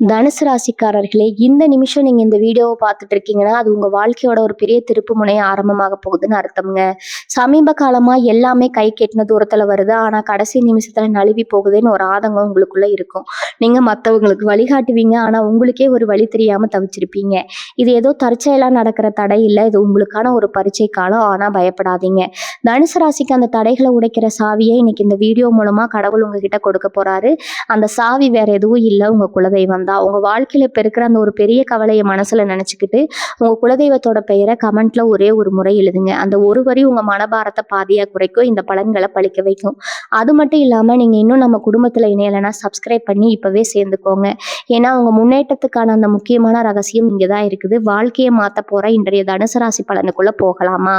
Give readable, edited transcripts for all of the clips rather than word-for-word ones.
தனுசு ராசிக்காரர்களே, இந்த நிமிஷம் நீங்க இந்த வீடியோவை பார்த்துட்டு இருக்கீங்கன்னா, அது உங்க வாழ்க்கையோட ஒரு பெரிய திருப்பு முனை ஆரம்பமாக போகுதுன்னு அர்த்தம்ங்க. சமீப காலமா எல்லாமே கை கெட்டின தூரத்துல வருது. ஆனா கடைசி நிமிஷத்துல நழுவி போகுதுன்னு ஒரு ஆதங்கம் உங்களுக்குள்ள இருக்கும். நீங்க மத்தவங்களுக்கு வழிகாட்டுவீங்க. ஆனா உங்களுக்கே ஒரு வழி தெரியாம தவிச்சிருப்பீங்க. இது ஏதோ தற்செயலா நடக்கிற தடை இல்ல. இது உங்களுக்கான ஒரு பரீட்சை காலம். ஆனா பயப்படாதீங்க. தனுசு ராசிக்கு அந்த தடைகளை உடைக்கிற சாவியை இன்னைக்கு இந்த வீடியோ மூலமா கடவுள் உங்ககிட்ட கொடுக்க போறாரு. அந்த சாவி வேற எதுவும் இல்ல, உங்க குலதெய்வம் தான். உங்க வாழ்க்கையில இப்ப இருக்கிற அந்த ஒரு பெரிய கவலையை மனசுல நினைச்சுக்கிட்டு உங்க குலதெய்வத்தோட பெயரை கமெண்ட்ல ஒரே ஒரு முறை எழுதுங்க. அந்த ஒரு வரி உங்க மனபாரத்தை பாதியா குறைக்கும், இந்த பலன்களை பழிக்க வைக்கும். அது மட்டும் இல்லாம நீங்க இன்னும் நம்ம குடும்பத்துல இணையலைன்னா சப்ஸ்கிரைப் பண்ணி இப்பவே சேர்ந்துக்கோங்க. ஏன்னா உங்க முன்னேற்றத்துக்கான அந்த முக்கியமான ரகசியம் இங்கதான் இருக்குது. வாழ்க்கையை மாத்த போற இன்றைய தனுசு ராசி பலனுக்குள்ள போகலாமா?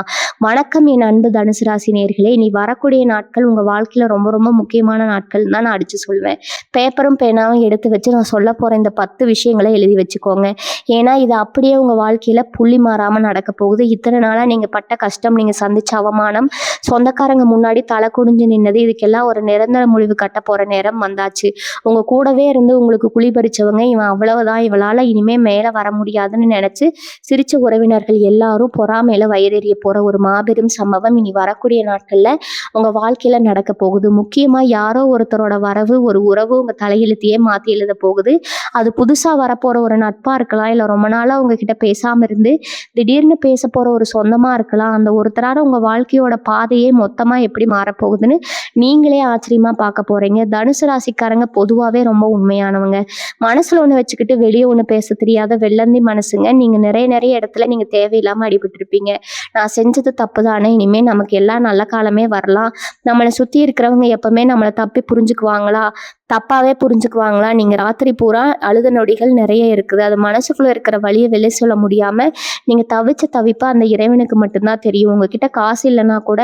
வணக்கம் என் அன்பு தனுசு ராசி நேயர்களே. இனி வரக்கூடிய நாட்கள் உங்க வாழ்க்கையில ரொம்ப ரொம்ப முக்கியமான நாட்கள் தான் நான் அடிச்சு சொல்வேன். பேப்பரும் பேனாவும் எடுத்து வச்சு நான் சொல்ல போற இந்த 10 விஷயங்களை எழுதி வச்சுக்கோங்க. ஏன்னா இது அப்படியே உங்க வாழ்க்கையில புள்ளி மாறாம நடக்க போகுது. இத்தனை நாளா நீங்க பட்ட கஷ்டம், நீங்க சந்திச்ச அவமானம், சொந்தக்காரங்க முன்னாடி தலை குனிஞ்சு நின்னது, இதுக்கெல்லாம் ஒரு நிரந்தர முடிவு கட்ட போற நேரம் வந்தாச்சு. உங்க கூடவே இருந்து உங்களுக்கு குழி பறிச்சவங்க, இவன் அவ்வளவுதான், இவளால இனிமே மேல வர முடியாதுன்னு நினைச்சு சிரிச்ச உறவினர்கள் எல்லாரும் பொறாமையில வயிறெறிய போற ஒரு மாபெரும் சம்பவம் இனி வரக்கூடிய நாட்கள்ல உங்க வாழ்க்கையில நடக்க போகுது. முக்கியமா யாரோ ஒருத்தரோட வரவு, ஒரு உறவு உங்க தலையெழுத்தையே மாத்தி எழுத போகுது. அது புதுசா வரப்போற ஒரு நட்பா இருக்கலாம், இல்ல ரொம்ப நாளா உங்ககிட்ட பேசாம இருந்து திடீர்னு பேச போற ஒரு சொந்தமா இருக்கலாம். அந்த ஒருத்தரால உங்க வாழ்க்கையோட பாதையே மொத்தமா எப்படி மாறப்போகுதுன்னு நீங்களே ஆச்சரியமா பார்க்க போறீங்க. தனுசு ராசிக்காரங்க பொதுவாவே ரொம்ப உண்மையானவங்க. மனசுல ஒண்ணு வச்சுக்கிட்டு வெளியே ஒண்ணு பேச தெரியாத வெள்ளந்தி மனசுங்க. நீங்க நிறைய நிறைய இடத்துல நீங்க தேவையில்லாம அடிபட்டு இருப்பீங்க. நான் செஞ்சது தப்பு தானே, இனிமே நமக்கு எல்லாம் நல்ல காலமே வரலாம், நம்மளை சுத்தி இருக்கிறவங்க எப்பவுமே நம்மளை தப்பி புரிஞ்சுக்குவாங்களா, தப்பாவே புரிஞ்சுக்குவாங்களா, நீங்க ராத்திரி பூரா அழுத நொடிகள் நிறைய இருக்குது. அது மனசுக்குள்ள இருக்கிற வழியை வெளியே சொல்ல முடியாம நீங்க தவிச்ச தவிப்பா அந்த இறைவனுக்கு மட்டும்தான் தெரியும். உங்ககிட்ட காசு இல்லைன்னா கூட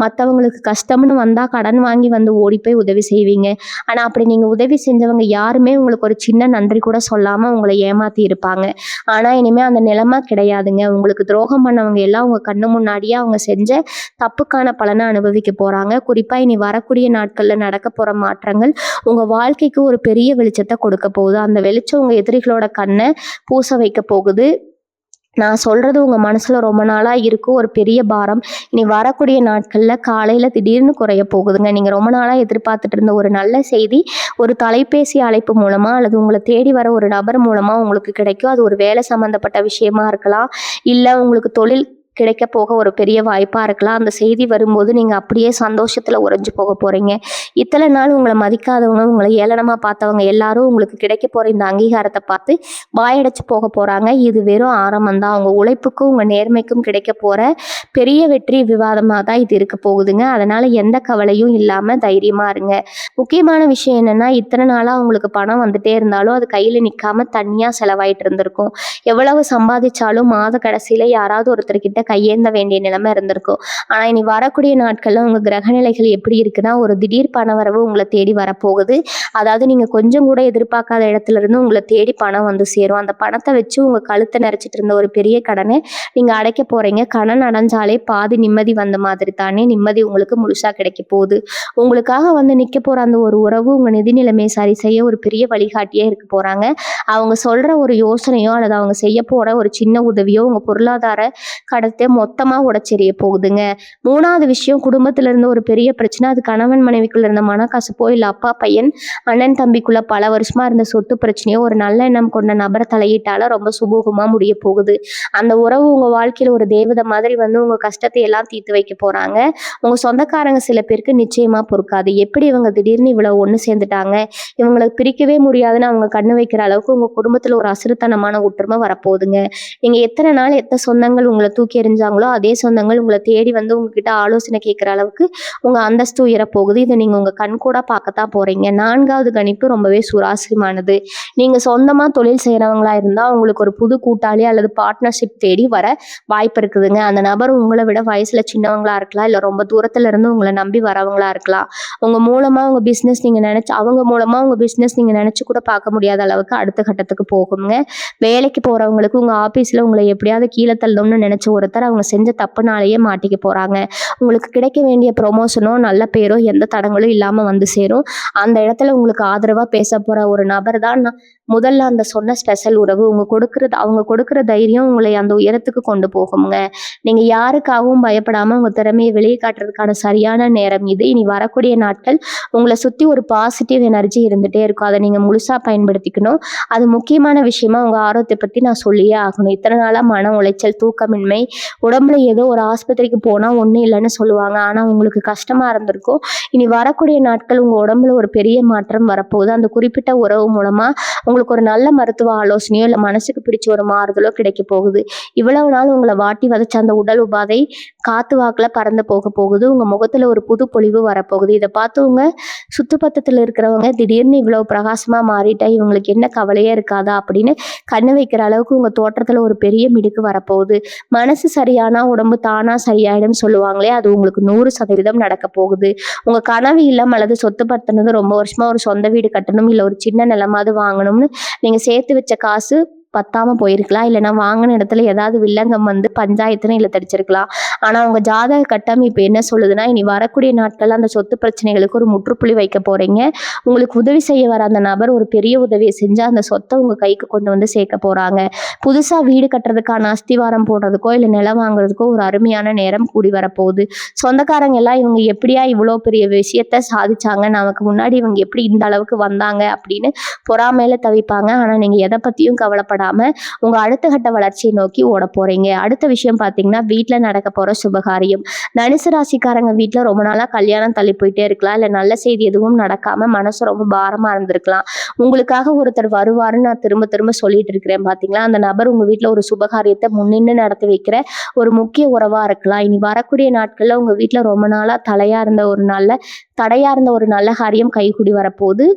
மற்றவங்களுக்கு கஷ்டம்னு வந்தா கடன் வாங்கி வந்து ஓடி போய் உதவி செய்வீங்க. ஆனா அப்படி நீங்க உதவி செஞ்சவங்க யாருமே உங்களுக்கு ஒரு சின்ன நன்றி கூட சொல்லாம உங்களை ஏமாத்தி இருப்பாங்க. ஆனா இனிமே அந்த நிலைமை கிடையாதுங்க. உங்களுக்கு துரோகம் பண்ணவங்க எல்லாம் உங்க கண்ணு முன்னாடியே அவங்க செஞ்ச தப்புக்கான பலனை அனுபவிக்க போறாங்க. குறிப்பா இனி வரக்கூடிய நாட்கள்ல நடக்க போற மாற்றங்கள் உங்க வாழ்க்கைக்கு ஒரு பெரிய வெளிச்சத்தை கொடுக்க போகுது. அந்த வெளிச்சம் உங்க எதிரிகளோட கண்ணை பூச வைக்க போகுது. நான் சொல்றது உங்க மனசுல ரொம்ப நாளா இருக்கும் ஒரு பெரிய பாரம் இனி வரக்கூடிய நாட்கள்ல காலையில திடீர்னு குறைய போகுதுங்க. நீங்க ரொம்ப நாளா எதிர்பார்த்துட்டு இருந்த ஒரு நல்ல செய்தி ஒரு தொலைபேசி அழைப்பு மூலமா அல்லது உங்களை தேடி வர ஒரு நபர் மூலமா உங்களுக்கு கிடைக்கும். அது ஒரு வேலை சம்பந்தப்பட்ட விஷயமா இருக்கலாம், இல்ல உங்களுக்கு தொழில் கிடைக்க போக ஒரு பெரிய வாய்ப்பா இருக்கலாம். அந்த செய்தி வரும்போது நீங்க அப்படியே சந்தோஷத்துல உறைஞ்சு போக போறீங்க. இத்தனை நாள் உங்களை மதிக்காதவங்க, உங்களை ஏளனமா பார்த்தவங்க எல்லாரும் உங்களுக்கு கிடைக்க போற இந்த அங்கீகாரத்தை பார்த்து வாயடைச்சு போக போறாங்க. இது வெறும் ஆரம்பம் தான். உங்க உழைப்புக்கும் உங்க நேர்மைக்கும் கிடைக்க போற பெரிய வெற்றி விவாதமா தான் இது இருக்க போகுதுங்க. அதனால எந்த கவலையும் இல்லாம தைரியமா இருங்க. முக்கியமான விஷயம் என்னன்னா, இத்தனை நாளா உங்களுக்கு பணம் வந்துட்டே இருந்தாலும் அது கையில நிக்காம தனியா செலவாயிட்டு இருந்திருக்கும். எவ்வளவு சம்பாதிச்சாலும் மாத கடைசியில யாராவது ஒருத்தர்கிட்ட கையேந்த வேண்டிய நிலைமை இருந்திருக்கும். ஆனா இனி வரக்கூடிய நாட்கள்ல உங்க கிரகநிலைகள் எப்படி இருக்குன்னா, ஒரு திடீர் பணவரவு உங்களை தேடி வரப்போகுது. அதாவது நீங்க கொஞ்சம் கூட எதிர்பார்க்காத இடத்துல இருந்து உங்களை தேடி பணம் வந்து சேரும். அந்த பணத்தை வச்சு உங்க கழுத்தை நிறைச்சிட்டு இருந்த ஒரு பெரிய கடனை நீங்க அடைக்க போறீங்க. கடன் அடைஞ்சாலே பாதி நிம்மதி வந்த மாதிரி தானே, நிம்மதி உங்களுக்கு முழுசா கிடைக்க போகுது. உங்களுக்காக வந்து நிக்க போற அந்த ஒரு உறவு உங்க நிதி நிலைமையை சரி செய்ய ஒரு பெரிய வழிகாட்டியே இருக்க போறாங்க. அவங்க சொல்ற ஒரு யோசனையோ அல்லது அவங்க செய்ய போற ஒரு சின்ன உதவியோ உங்க பொருளாதார கடத்தை மொத்தமா உடைச்செறிய போகுதுங்க. 3வது விஷயம், குடும்பத்துல இருந்து ஒரு பெரிய பிரச்சனை. அது கணவன் மனைவிக்குள்ள இருந்த மனக்கசப்போ, இல்ல அப்பா பையன் அண்ணன் தம்பிக்குள்ள பல வருஷமா இருந்த சொத்து பிரச்சனையோ ஒரு நல்ல எண்ணம் கொண்ட நபர் தலையிட்டால ரொம்ப சுமூகமா முடிய போகுது. அந்த உறவு உங்க வாழ்க்கையில ஒரு தேவதை மாதிரி வந்து உங்க கஷ்டத்தை எல்லாம் தீர்த்து வைக்க போறாங்க. உங்க சொந்தக்காரங்க சில பேருக்கு நிச்சயமா பொறுக்காது. எப்படி இவங்க திடீர்னு இவ்வளவு ஒண்ணு சேர்ந்துட்டாங்க, இவங்களுக்கு பிரிக்கவே முடியாதுன்னு அவங்க கண்ணு வைக்கிற அளவுக்கு உங்க குடும்பத்துல ஒரு அசுரத்தனமான ஒற்றுமை வரப்போகுதுங்க. நீங்க எத்தனை நாள் எத்தனை சொந்தங்கள் உங்களை தூக்கி எறிஞ்சாங்களோ அதே சொந்தங்கள் உங்களை தேடி வந்து உங்ககிட்ட ஆலோசனை கேட்கிற அளவுக்கு உங்க அந்தஸ்து உயர போகுது. இதை நீங்க உங்க கண் கூட பார்க்கத்தான் போறீங்க. 4வது கணிப்பு ரொம்பவே சுவாரஸ்யமானது. நீங்க சொந்தமா தொழில் செய்யறவங்களா இருந்தா உங்களுக்கு ஒரு புது கூட்டாளி அல்லது பார்ட்னர்ஷிப் தேடி வர வாய்ப்பு இருக்குதுங்க. அந்த நபர் உங்களை விட வயசுல சின்னவங்களா இருக்கலாம், இல்ல ரொம்ப தூரத்துல இருந்து உங்களை நம்பி வரவங்களா இருக்கலாம். அவங்க மூலமா உங்க பிசினஸ் நீங்க நினைச்சு அவங்க மூலமா உங்க பிசினஸ் நீங்க நினைச்சு கூட பார்க்க முடியாத அளவுக்கு அடுத்த கட்டத்துக்கு போகுங்க. வேலைக்கு போறவங்களுக்கு உங்க ஆபீஸ்ல உங்களை எப்படியாவது கீழே தள்ளணும்னு நினைச்ச ஒருத்தர் அவங்க செஞ்ச தப்புனாலேயே மாட்டிக்க போறாங்க. உங்களுக்கு கிடைக்க வேண்டிய ப்ரொமோஷனோ நல்ல பேரோ எந்த தடங்களும் இல்லாம வந்து சேரும். அந்த இடத்துல உங்களுக்கு ஆதரவா பேச போற ஒரு நபர் தான் முதல்ல அந்த சொன்ன ஸ்பெஷல் உறவு அவங்க கொடுக்குற தைரியம் உங்களை அந்த உயரத்துக்கு கொண்டு போகுங்க. நீங்க யாருக்காகவும் பயப்படாம உங்க திறமையை வெளியே காட்டுறதுக்கான சரியான நேரம் இது. இனி வரக்கூடிய நாட்கள் உங்களை சுத்தி ஒரு பாசிட்டிவ் எனர்ஜி இருந்துட்டே இருக்கும். அதை நீங்க முழுசா பயன்படுத்திக்கணும். அது முக்கியமான விஷயமா உங்க ஆரோக்கியத்தை பத்தி நான் சொல்லியே ஆகணும். இத்தனை நாளா மன உளைச்சல், தூக்கமின்மை, உடம்புல ஏதோ ஒரு ஆஸ்பத்திரிக்கு போனா ஒண்ணும் இல்லைன்னு சொல்லுவாங்க. ஆனா உங்களுக்கு கஷ்டமா இருந்திருக்கும். இனி வரக்கூடிய நாட்கள் உங்க உடம்புல ஒரு பெரிய மாற்றம் வரப்போகுது. அந்த குறிப்பிட்ட உறவு மூலமா உங்களுக்கு ஒரு நல்ல மருத்துவ ஆலோசனையோ இல்ல மனசுக்கு பிடிச்ச ஒரு மாறுதலோ கிடைக்க போகுது. இவ்வளவு நாள் உங்களை வாட்டி வதைச்ச அந்த உடல் உபாதை காத்து வாக்குல பறந்து போக போகுது. உங்க முகத்துல ஒரு புது பொலிவு வரப்போகுது. இதை பார்த்து உங்க சுத்துப்பத்தத்துல இருக்கிறவங்க திடீர்னு இவ்வளவு பிரகாசமா மாறிட்டா இவங்களுக்கு என்ன கவலையே இருக்காதா அப்படின்னு கண்ணு வைக்கிற அளவுக்கு உங்க தோற்றத்துல ஒரு பெரிய மிடுக்கு வரப்போகுது. மனசு சரியானா உடம்பு தானா சரியாயிடும் சொல்லுவாங்களே, அது உங்களுக்கு 100% நடக்க போகுது. உங்க கனவு இல்லம் அல்லது சொத்து பத்தினது ரொம்ப வருஷமா ஒரு சொந்த வீடு கட்டணும் இல்ல ஒரு சின்ன நிலமாவது வாங்கணும்னு நீங்க சேர்த்து வச்ச காசு பத்தாம போயிருக்கலாம். இல்லைன்னா வாங்கின இடத்துல ஏதாவது வில்லங்கம் வந்து பஞ்சாயத்துன்னு இழுத்தடிச்சிருக்கலாம். ஆனா உங்க ஜாதக கட்டம் இப்ப என்ன சொல்லுதுன்னா, இனி வரக்கூடிய நாட்கள் அந்த சொத்து பிரச்சனைகளுக்கு ஒரு முற்றுப்புள்ளி வைக்க போறீங்க. உங்களுக்கு உதவி செய்ய வர அந்த நபர் ஒரு பெரிய உதவியை செஞ்சு அந்த சொத்தை உங்க கைக்கு கொண்டு வந்து சேர்க்க போறாங்க. புதுசா வீடு கட்டுறதுக்கான அஸ்திவாரம் போடுறதுக்கோ இல்ல நிலம் வாங்குறதுக்கோ ஒரு அருமையான நேரம் கூடி வரப்போகுது. சொந்தக்காரங்க எல்லாம் இவங்க எப்படியா இவ்வளோ பெரிய விஷயத்த சாதிச்சாங்க, நமக்கு முன்னாடி இவங்க எப்படி இந்த அளவுக்கு வந்தாங்க அப்படின்னு பொறாமையில தவிப்பாங்க. ஆனா நீங்க எதை பத்தியும் கவலைப்படாம உங்க அடுத்த கட்ட வளர்ச்சியை நோக்கி ஓட போறீங்க. அடுத்த விஷயம் பாத்தீங்கன்னா, வீட்டுல நடக்க போற சுபகாரியம். தனுசு ராசிக்காரங்க வீட்டுல ரொம்ப நாளா கல்யாணம் தள்ளி போயிட்டே இருக்கலாம். இல்ல நல்ல செய்தி எதுவும் நடக்காம மனசு ரொம்ப பாரமா இருந்திருக்கலாம். உங்களுக்காக ஒருத்தர் வருவாருன்னு நான் திரும்ப திரும்ப சொல்லிட்டு இருக்கிறேன் பாத்தீங்களா. அந்த நபர் உங்க வீட்டுல ஒரு சுபகாரியத்தை முன்னின்று நடத்தி வைக்கிற ஒரு முக்கிய உறவா இருக்கலாம். இனி வரக்கூடிய நாட்கள்ல உங்க வீட்டுல ரொம்ப நாளா தடையா இருந்த ஒரு நல்ல காரியம் கைகூடி வரப்போகுது.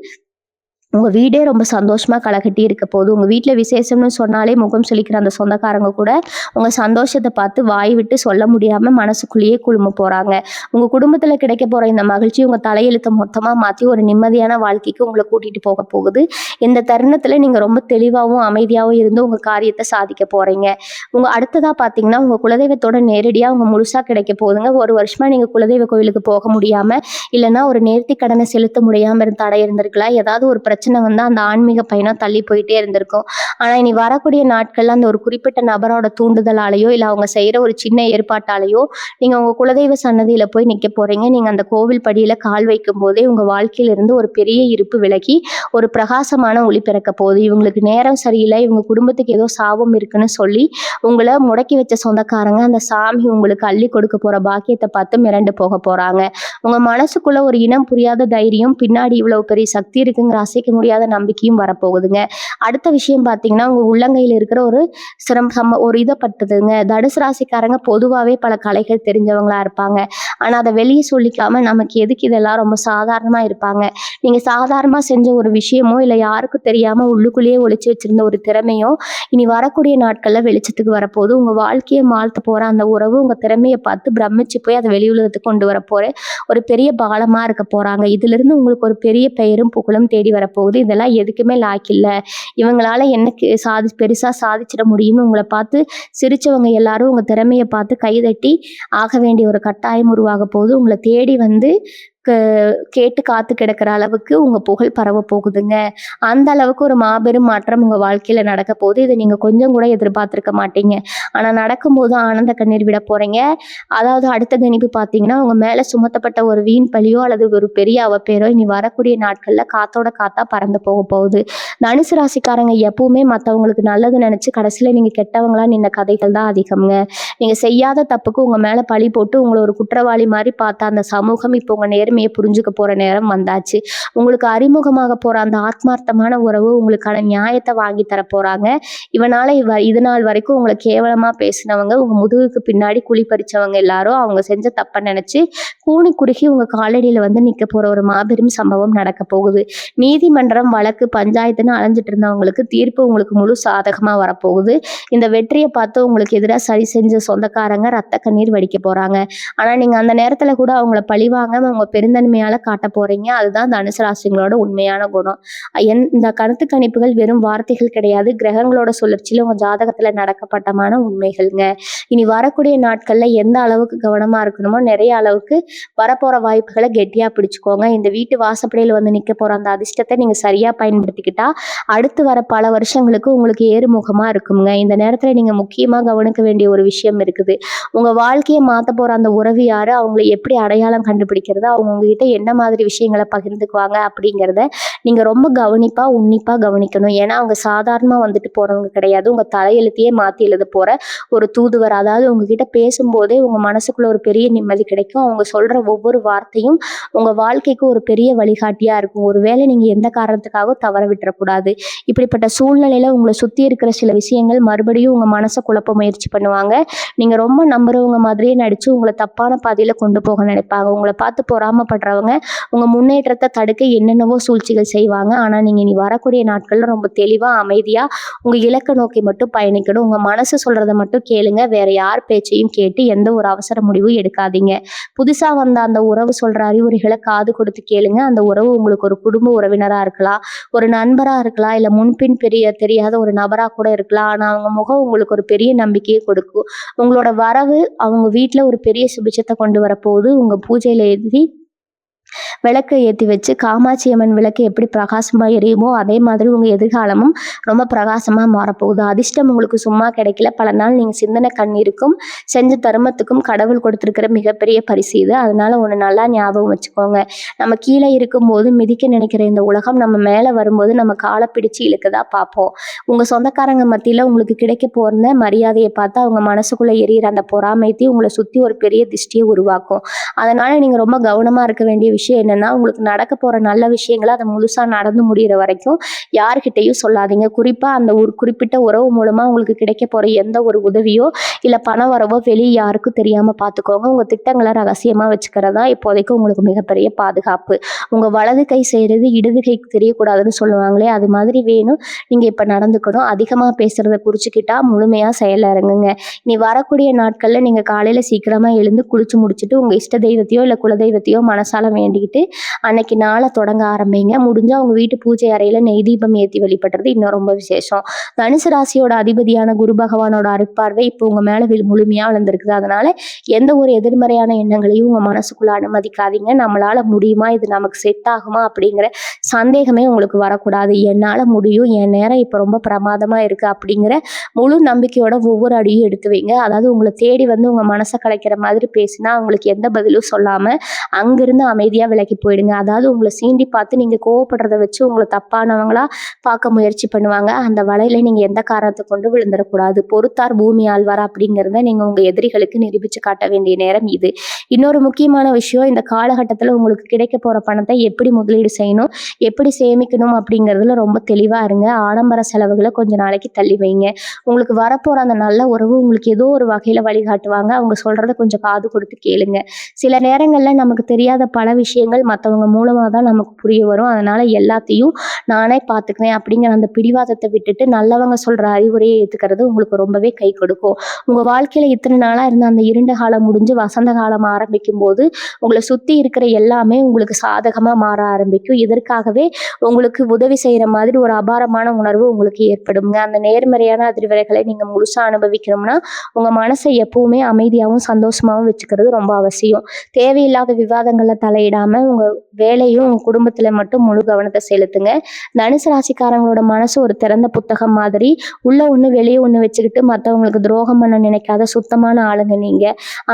உங்க வீடே ரொம்ப சந்தோஷமா களகட்டி இருக்க போகுது. உங்க வீட்டுல விசேஷம்னு சொன்னாலே முகம் சுளிக்கிற அந்த சொந்தக்காரங்க கூட உங்க சந்தோஷத்தை பார்த்து வாய் விட்டு சொல்ல முடியாம மனசுக்குள்ளேயே குழும போறாங்க. உங்க குடும்பத்துல கிடைக்க போற இந்த மகிழ்ச்சி உங்க தலையெழுத்தை மொத்தமா மாத்தி ஒரு நிம்மதியான வாழ்க்கைக்கு உங்களை கூட்டிட்டு போக போகுது. இந்த தருணத்துல நீங்க ரொம்ப தெளிவாகவும் அமைதியாகவும் இருந்து உங்க காரியத்தை சாதிக்க போறீங்க. உங்க அடுத்ததா பாத்தீங்கன்னா, உங்க குலதெய்வத்தோட நேரடியா உங்க முழுசா கிடைக்க போகுதுங்க. ஒரு வருஷமா நீங்க குலதெய்வ கோயிலுக்கு போக முடியாம இல்லைன்னா ஒரு நேர்த்தி கடனை செலுத்த முடியாம தடை இருந்திருக்கலாம். ஏதாவது ஒரு பிரச்சனை வந்து அந்த ஆன்மீக பயணம் தள்ளி போயிட்டே இருந்திருக்கும். ஆனா இனி வரக்கூடிய நாட்கள்ல அந்த ஒரு குறிப்பிட்ட நபரோட தூண்டுதலாலேயோ இல்ல அவங்க செய்யற ஒரு சின்ன ஏற்பாட்டாலேயோ நீங்க உங்க குலதெய்வ சன்னதியில போய் நிக்க போறீங்க. நீங்க அந்த கோவில் படியில கால் வைக்கும் போதே உங்க வாழ்க்கையில இருந்து ஒரு பெரிய இருப்பு விலகி ஒரு பிரகாசமான ஒளி பிறக்க போகுது. இவங்களுக்கு நேரம் சரியில்லை, இவங்க குடும்பத்துக்கு ஏதோ சாபம் இருக்குன்னு சொல்லி உங்களை முடக்கி வச்ச சொந்தக்காரங்க அந்த சாமி உங்களுக்கு அள்ளி கொடுக்க போற பாக்கியத்தை பார்த்து மிரண்டு போக போறாங்க. உங்க மனசுக்குள்ள ஒரு இனம் புரியாத தைரியம், பின்னாடி இவ்வளவு பெரிய சக்தி இருக்குங்கிற அசைக்க முடியாத நம்பிக்கையும் வரப்போகுதுங்க. அடுத்த விஷயம் பாத்தீங்கன்னா, உங்க உள்ளங்கையில் இருக்கிற ஒரு ஒரு இதை பட்டுதுங்க. தனுசு ராசிக்காரங்க பொதுவாகவே பல கலைகள் தெரிஞ்சவங்களா இருப்பாங்க. ஆனா அதை வெளியே சொல்லிக்காம நமக்கு எதுக்கு இதெல்லாம் ரொம்ப சாதாரணமா இருப்பாங்க. நீங்க சாதாரணமா செஞ்ச ஒரு விஷயமோ இல்ல யாருக்கும் தெரியாம உள்ளுக்குள்ளேயே ஒளிச்சு வச்சிருந்த ஒரு திறமையோ இனி வரக்கூடிய நாட்கள்ல வெளிச்சத்துக்கு வரப்போகுது. உங்க வாழ்க்கையை மாழ்த்த போற அந்த உறவு உங்க திறமையை பார்த்து பிரமிச்சு போய் அதை வெளி உலகத்துக்கு கொண்டு வர போற ஒரு பெரிய பாலமா இருக்க போறாங்க. இதுல இருந்து உங்களுக்கு ஒரு பெரிய பெயரும் புகழும் தேடி வரப்போகுது. இதெல்லாம் எதுக்குமே லாக்கில்ல, இவங்களால என்ன பெருசா சாதிச்சிட முடியும்னு உங்களை பார்த்து சிரிச்சவங்க எல்லாரும் உங்க திறமையை பார்த்து கைதட்டி ஆக வேண்டிய ஒரு கட்டாயம் உருவாக போகுது. உங்களை தேடி வந்து கேட்டு காத்து கிடக்கிற அளவுக்கு உங்க புகழ் பரவ போகுதுங்க. அந்த அளவுக்கு ஒரு மாபெரும் மாற்றம் உங்க வாழ்க்கையில நடக்க போகுது. இதை நீங்க கொஞ்சம் கூட எதிர்பார்த்திருக்க மாட்டீங்க. ஆனா நடக்கும்போது ஆனந்த கண்ணீர் விட போறீங்க. அதாவது அடுத்த கணிப்பு பாத்தீங்கன்னா, உங்க மேல சுமத்தப்பட்ட ஒரு வீண் பழியோ அல்லது ஒரு பெரிய அவப்பேரோ இனி வரக்கூடிய நாட்கள்ல காத்தோட காத்தா பறந்து போக போகுது. தனுசு ராசிக்காரங்க எப்பவுமே மத்தவங்களுக்கு நல்லது நினைச்சு கடைசியில நீங்க கெட்டவங்களா நின்ன கதைகள் தான் அதிகம்ங்க. நீங்க செய்யாத தப்புக்கு உங்க மேல பழி போட்டு உங்களை ஒரு குற்றவாளி மாதிரி பார்த்த அந்த சமூகம் இப்போ உங்க நேர்மையை புரிஞ்சுக்க போற நேரம் வந்தாச்சு. உங்களுக்கு அறிமுகமாக போற அந்த ஆத்மார்த்தமான உறவு உங்களுக்கான நியாயத்தை வாங்கி தர போறாங்க. இது நாள் வரைக்கும் உங்களை கேவலமா பேசினவங்க, உங்க முதுகுக்கு பின்னாடி குழி பறிச்சவங்க எல்லாரும் அவங்க செஞ்ச தப்ப நினைச்சு கூனி குறுகி உங்க காலடியில வந்து நிக்க போற ஒரு மாபெரும் சம்பவம் நடக்க போகுது. நீதிமன்றம், வழக்கு, பஞ்சாயத்துன்னு அலைஞ்சிட்டு இருந்தவங்களுக்கு தீர்ப்பு உங்களுக்கு முழு சாதகமா வரப்போகுது. இந்த வெற்றியை பார்த்து உங்களுக்கு எதிராக சரி செஞ்ச சொந்தக்காரங்க ரத்த கண்ணீர் வடிக்க போறாங்க. ஆனா நீங்க அந்த நேரத்துல கூட அவங்கள பழிவாங்க உங்க பெருந்தன்மையால காட்ட போறீங்க. அதுதான் தனுசு ராசிங்களோட உண்மையான குணம். இந்த கருத்து கணிப்புகள் வெறும் வார்த்தைகள் கிடையாது. கிரகங்களோட சுழற்சியில உங்க ஜாதகத்துல நடக்கப்பட்டமான உண்மைகள்ங்க. இனி வரக்கூடிய நாட்கள்ல எந்த அளவுக்கு கவனமா இருக்கணுமோ நிறைய அளவுக்கு வரப்போற வாய்ப்புகளை கெட்டியா பிடிச்சுக்கோங்க. இந்த வீட்டு வாசப்படியில் வந்து நிக்க போற அந்த அதிர்ஷ்டத்தை நீங்க சரியா பயன்படுத்திக்கிட்டா அடுத்து வர பல வருஷங்களுக்கு உங்களுக்கு ஏறுமுகமா இருக்குங்க. இந்த நேரத்துல நீங்க முக்கியமா கவனிக்க வேண்டிய ஒரு விஷயம் இருக்குது. உங்க வாழ்க்கையை மாத்த போற அந்த உறவு யாரு, அவங்களை எப்படி அடையாளம் கண்டுபிடிக்கிறது, அவங்க உங்ககிட்ட என்ன மாதிரி விஷயங்களை பகிர்ந்துக்குவாங்க அப்படிங்கிறத நீங்க ரொம்ப உன்னிப்பா கவனிக்கணும். ஏன்னா அவங்க சாதாரணமா வந்துட்டு போறவங்க கிடையாது. உங்க தலையெழுத்தையே மாத்தி எழுத போற ஒரு தூதுவர். அதாவது உங்ககிட்ட பேசும்போதே உங்க மனசுக்குள்ள ஒரு பெரிய நிம்மதி கிடைக்கும். அவங்க சொல்ற ஒவ்வொரு வார்த்தையும் உங்க வாழ்க்கைக்கு ஒரு பெரிய வழிகாட்டியா இருக்கும். ஒருவேளை நீங்க எந்த காரணத்துக்காகவும் தவற விட்டுறக்கூடாது. இப்படிப்பட்ட சூழ்நிலையில உங்களை சுத்தி இருக்கிற சில விஷயங்கள் மறுபடியும் உங்க மனசை குழப்ப முயற்சி பண்ணுவாங்க. நீங்க ரொம்ப நம்புறவங்க மாதிரியே நடிச்சு உங்களை தப்பான பாதையில கொண்டு போக நினைப்பாங்க. உங்களை பார்த்து பொறாமப்படுறவங்க உங்க முன்னேற்றத்தை தடுக்க என்னென்னவோ சூழ்ச்சிகள் செய்வாங்க. ஆனா நீங்க இனி வரக்கூடிய நாட்கள்ல ரொம்ப தெளிவா அமைதியா உங்க இலக்கை நோக்கி மட்டும் பயணிக்கணும். உங்க மனசு சொல்றதை மட்டும் கேளுங்க. வேற யார் பேச்சையும் கேட்டு எந்த ஒரு அவசர முடிவும் எடுக்காதீங்க. புதுசா வந்த அந்த உறவு சொல்ற அறிவுரைகளை காது கொடுத்து கேளுங்க. அந்த உறவு உங்களுக்கு ஒரு குடும்ப உறவினரா இருக்கலாம், ஒரு நண்பரா இருக்கலாம், இல்ல முன்பின் தெரியாத ஒரு நபரா கூட இருக்கலாம். ஆனா அவங்க முகம் உங்களுக்கு ஒரு பெரிய நம்பிக்கையை கொடுக்கும். உங்களோட வரவு அவங்க வீட்டுல ஒரு பெரிய சுபிட்சத்தை கொண்டு வரப்போகுது. உங்க பூஜையில எழுதி விளக்கை ஏற்றி வச்சு காமாட்சி அம்மன் விளக்கு எப்படி பிரகாசமா எரியுமோ அதே மாதிரி உங்க எதிர்காலமும் ரொம்ப பிரகாசமா மாறப்போகுது. அதிர்ஷ்டம் உங்களுக்கு சும்மா கிடைக்கல. பல நாள் நீங்க சிந்தனை கண்ணீருக்கும் செஞ்ச தர்மத்துக்கும் கடவுள் கொடுத்திருக்கிற மிகப்பெரிய பரிசு இது. அதனால ஒண்ணு நல்லா ஞாபகம் வச்சுக்கோங்க. நம்ம கீழே இருக்கும்போது மிதிக்க நினைக்கிற இந்த உலகம் நம்ம மேல வரும்போது நம்ம காலை பிடிச்சு இழுக்கதா பார்ப்போம். உங்க சொந்தக்காரங்க மத்தியில உங்களுக்கு கிடைக்க போற மரியாதையை பார்த்து அவங்க மனசுக்குள்ள எரியிற அந்த பொறாமைத்தையும் உங்களை சுத்தி ஒரு பெரிய திஷ்டியை உருவாக்கும். அதனால நீங்க ரொம்ப கவனமா இருக்க வேண்டிய விஷயம் என்னன்னா, உங்களுக்கு நடக்க போற நல்ல விஷயங்களை அதை முழுசா நடந்து முடிகிற வரைக்கும் யார்கிட்டையும் சொல்லாதீங்க. குறிப்பா அந்த ஒரு குறிப்பிட்ட உறவு மூலமா உங்களுக்கு கிடைக்க போற எந்த ஒரு உதவியோ இல்ல பண வரவோ வெளியே யாருக்கும் தெரியாம பார்த்துக்கோங்க. உங்க திட்டங்களை ரகசியமா வச்சுக்கிறதா இப்போதைக்கு உங்களுக்கு மிகப்பெரிய பாதுகாப்பு. உங்க வலது கை செய்யறது இடது கைக்கு தெரியக்கூடாதுன்னு சொல்லுவாங்களே, அது மாதிரி வேணும். நீங்க இப்ப நடந்துக்கணும். அதிகமா பேசுறத குறிச்சுக்கிட்டா முழுமையா செயல்ல இறங்குங்க. இனி வரக்கூடிய நாட்கள்ல நீங்க காலையில சீக்கிரமா எழுந்து குளிச்சு முடிச்சுட்டு உங்க இஷ்ட தெய்வத்தையோ இல்ல குலதெய்வத்தையோ மனசால வேண்டிக்கிட்டு அன்னைக்கு நாளை தொடங்க ஆரம்பிங்க. முடிஞ்சா உங்க வீட்டு பூஜை அறையில நெய் தீபம் ஏற்றி வழிபடுறது இன்னும் ரொம்ப விசேஷம். தனுசு ராசியோட அதிபதியான குரு பகவானோட அருட்பார்வை இப்போ உங்க மேல முழுமையா விழுந்திருக்குது. அதனால எந்த ஒரு எதிர்மறையான எண்ணங்களையும் உங்க மனசுக்குள்ள அனுமதிக்காதீங்க. நம்மளால முடியுமா, இது நமக்கு செட் ஆகுமா அப்படிங்கிற சந்தேகமே உங்களுக்கு வரக்கூடாது. என்னால முடியும், என் நேரம் இப்ப ரொம்ப பிரமாதமா இருக்கு அப்படிங்கிற முழு நம்பிக்கையோட ஒவ்வொரு அடியும் எடுத்து வைங்க. அதாவது உங்களை தேடி வந்து உங்க மனசை கலைக்கிற மாதிரி பேசினா அவங்களுக்கு எந்த பதிலும் சொல்லாம அங்கிருந்து அமைதியா விலகி போயிடுங்க. அதாவது உங்களை சீண்டி பார்த்து நீங்க கோவப்படுறத வச்சு உங்களை தப்பானவங்களா பார்க்க முயற்சி பண்ணுவாங்க. அந்த வலையில நீங்க எந்த காரணத்தை கொண்டு விழுந்துடக்கூடாது. பொறுத்தார் பூமி ஆழ்வார் அப்படிங்கிறத நீங்க உங்க எதிரிகளுக்கு நிரூபிச்சு காட்ட வேண்டிய நேரம் இது. இன்னொரு முக்கியமான விஷயம், இந்த காலகட்டத்துல உங்களுக்கு கிடைக்க போற பணத்தை எப்படி முதலீடு செய்யணும், எப்படி சேமிக்கணும் அப்படிங்கிறதுல ரொம்ப தெளிவா இருங்க. ஆடம்பர செலவுகளை கொஞ்ச நாளைக்கு தள்ளி வைங்க. உங்களுக்கு வரப்போற அந்த நல்ல உறவு உங்களுக்கு ஏதோ ஒரு வகையில வழிகாட்டுவாங்க. அவங்க சொல்றத கொஞ்சம் காது கொடுத்து கேளுங்க. சில நேரங்கள்ல நமக்கு தெரியாத பல விஷயங்கள் மற்றவங்க மூலமா தான் நமக்கு புரிய வரும். அதனால எல்லாத்தையும் நானே பார்த்துக்குவேன் அப்படிங்கிற அந்த பிடிவாதத்தை விட்டுட்டு நல்லவங்க சொல்ற அறிவுரையை ஏத்துக்கிறது உங்களுக்கு ரொம்பவே கை கொடுக்கும். உங்க வாழ்க்கையில இத்தனை நாளா இருந்த அந்த இருண்ட காலம் முடிஞ்சு வசந்த காலம் ஆரம்பிக்கும் போது உங்களை சுத்தி இருக்கிற எல்லாமே உங்களுக்கு சாதகமா மாற ஆரம்பிக்கும். இதற்காகவே உங்களுக்கு உதவி செய்யற மாதிரி ஒரு அபாரமான உணர்வு உங்களுக்கு ஏற்படுங்க. அந்த நேர்மறையான அதிர்வலைகளை நீங்க முழுசா அனுபவிக்கணும்னா உங்க மனசை எப்பவுமே அமைதியாகவும் சந்தோஷமாகவும் வச்சுக்கிறது ரொம்ப அவசியம். தேவையில்லாத விவாதங்கள்ல தலையிடாம உங்க வேலையும் உங்க குடும்பத்துல மட்டும் முழு கவனத்தை செலுத்துங்க. தனுசு ராசிக்காரங்களோட மனசு ஒரு திறந்த புத்தகம் மாதிரி. உள்ள ஒண்ணு வெளியே ஒண்ணு வச்சுக்கிட்டு மற்றவங்களுக்கு துரோகம் பண்ண நினைக்காத சுத்தமான ஆளுங்க நீங்க.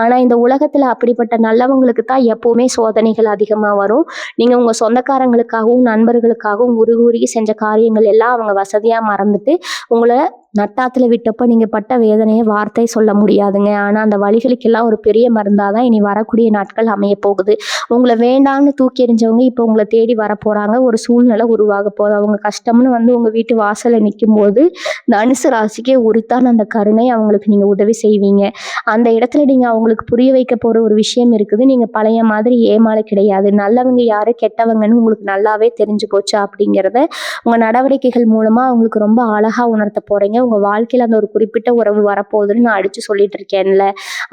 ஆனா இந்த உலகத்துல அப்படிப்பட்ட நல்லவங்களுக்கு தான் எப்பவுமே சோதனைகள் அதிகமா வரும். நீங்க உங்க சொந்தக்காரங்களுக்காகவும் நண்பர்களுக்காகவும் உருகி செஞ்ச காரியங்கள் எல்லாம் அவங்க வசதியா மறந்துட்டு உங்களை நட்டாத்துல விட்டப்போ நீங்க பட்ட வேதனையை வார்த்தை சொல்ல முடியாதுங்க. ஆனா அந்த வலிகளுக்கெல்லாம் ஒரு பெரிய மருந்தாதான் இனி வரக்கூடிய நாட்கள் அமைய போகுது. உங்களை வேண்டாம்னு தூக்கி எறிஞ்சவங்க இப்போ உங்களை தேடி வர போறாங்க. ஒரு சூழ்நிலை உருவாக போகுது. அவங்க கஷ்டம்னு வந்து உங்க வீட்டு வாசல்ல நிற்கும் போது தனுசு ராசிக்கே உரித்தான அந்த கருணை அவங்களுக்கு நீங்க உதவி செய்வீங்க. அந்த இடத்துல நீங்க அவங்களுக்கு புரிய வைக்க போற ஒரு விஷயம் இருக்குது. நீங்க பழைய மாதிரி ஏமாள கிடையாது. நல்லவங்க யாரு கெட்டவங்கன்னு உங்களுக்கு நல்லாவே தெரிஞ்சு போச்சு அப்படிங்கிறத உங்க நடவடிக்கைகள் மூலமா அவங்களுக்கு ரொம்ப அழகா உணர்த்த போறீங்க. உங்க வாழ்க்கையில அந்த ஒரு குறிப்பிட்ட உறவு வரப்போகுதுன்னு நான் அடிச்சு சொல்லிட்டு இருக்கேன்ல.